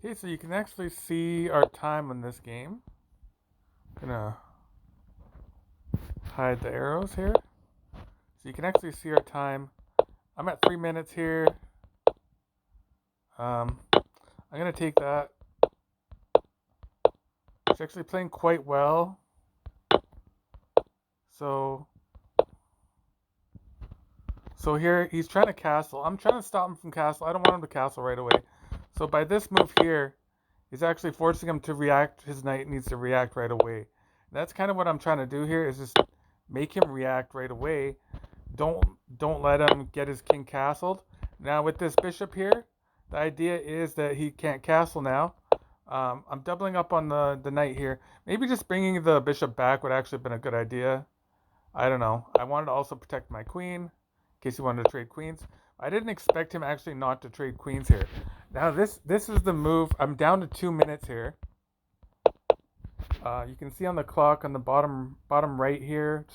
Okay, so you can actually see our time on this game. Gonna hide the arrows here. So you can actually see our time. I'm at 3 minutes here. I'm gonna take that. He's actually playing quite well. So so here he's trying to castle. I'm trying to stop him from castle. I don't want him to castle right away. So by this move here, he's actually forcing him to react. His knight needs to react right away. That's kind of what I'm trying to do here is just make him react right away. Don't don't let him get his king castled. Now with this bishop here, the idea is that he can't castle now. I'm doubling up on the knight here. Maybe just bringing the bishop back would actually have been a good idea. I don't know. I wanted to also protect my queen in case he wanted to trade queens. I didn't expect him actually not to trade queens here. Now this is the move. I'm down to 2 minutes here. You can see on the clock on the bottom right here,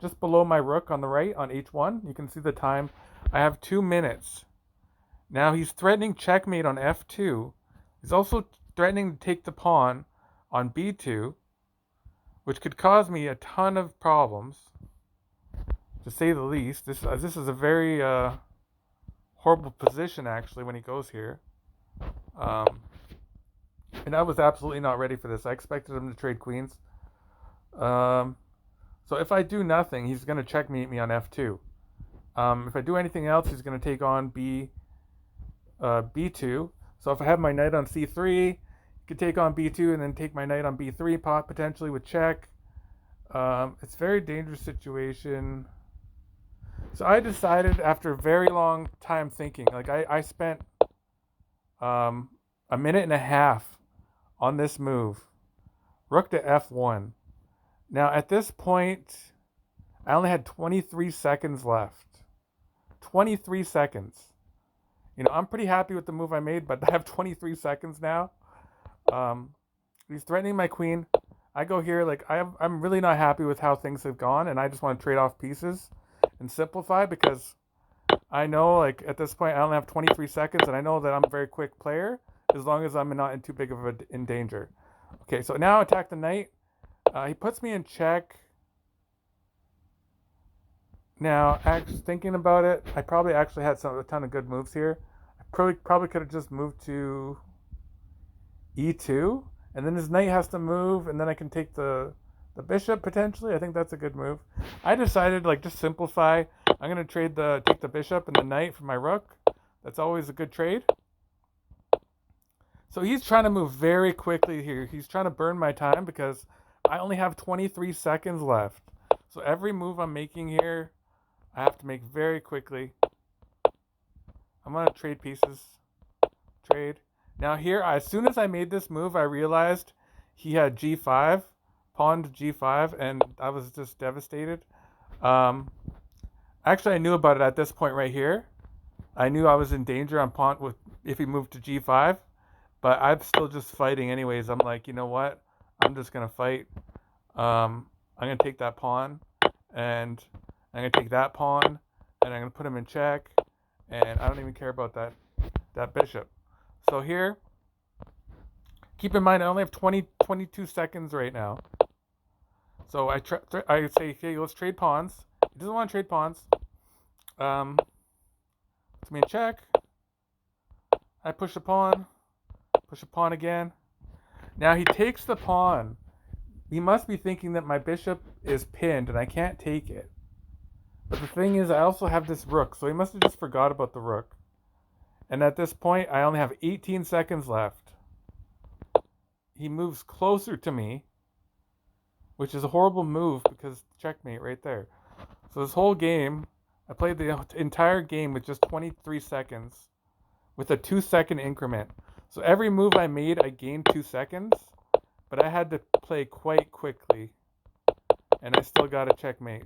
just below my rook on the right on h1. You can see the time. I have 2 minutes. Now he's threatening checkmate on f2. He's also threatening to take the pawn on b2, which could cause me a ton of problems, to say the least. This is a very horrible position actually when he goes here. Um, and I was absolutely not ready for this. I expected him to trade queens. Um, so if I do nothing, he's going to checkmate me on f2. If I do anything else, he's going to take on b2. So if I have my knight on c3, he could take on b2 and then take my knight on b3 potentially with check. It's a very dangerous situation. So I decided after a very long time thinking, like I spent a minute and a half on this move, rook to f1. Now at this point, I only had 23 seconds left. 23 seconds. You know, I'm pretty happy with the move I made, but I have 23 seconds now. Um, he's threatening my queen. I go here, like I'm really not happy with how things have gone, and I just want to trade off pieces and simplify because I know, like at this point, I only have 23 seconds, and I know that I'm a very quick player as long as I'm not in too big of in danger. Okay, so now attack the knight. He puts me in check. Now, actually thinking about it, I probably actually had a ton of good moves here. I probably could have just moved to e2, and then his knight has to move, and then I can take the bishop potentially. I think that's a good move. I decided like just simplify. I'm gonna take the bishop and the knight for my rook. That's always a good trade. So he's trying to move very quickly here. He's trying to burn my time because I only have 23 seconds left. So every move I'm making here, I have to make very quickly. I'm gonna trade pieces. Trade. Now here, as soon as I made this move, I realized he had g5, pawn to g5, and I was just devastated. Um, Actually, I knew about it at this point right here. I knew I was in danger on pawn with if he moved to g5, but I'm still just fighting anyways. I'm like, you know what? I'm just gonna fight. I'm gonna take that pawn, and I'm gonna take that pawn, and I'm gonna put him in check, and I don't even care about that bishop. So here, keep in mind I only have 22 seconds right now. So I say, okay, let's trade pawns. He doesn't want to trade pawns. Puts me in check. I push a pawn again. Now he takes the pawn. He must be thinking that my bishop is pinned and I can't take it. But the thing is, I also have this rook, so he must have just forgot about the rook. And at this point, I only have 18 seconds left. He moves closer to me, which is a horrible move because checkmate right there. So this whole game, I played the entire game with just 23 seconds with a 2-second increment. So every move I made, I gained 2 seconds, but I had to play quite quickly, and I still got a checkmate.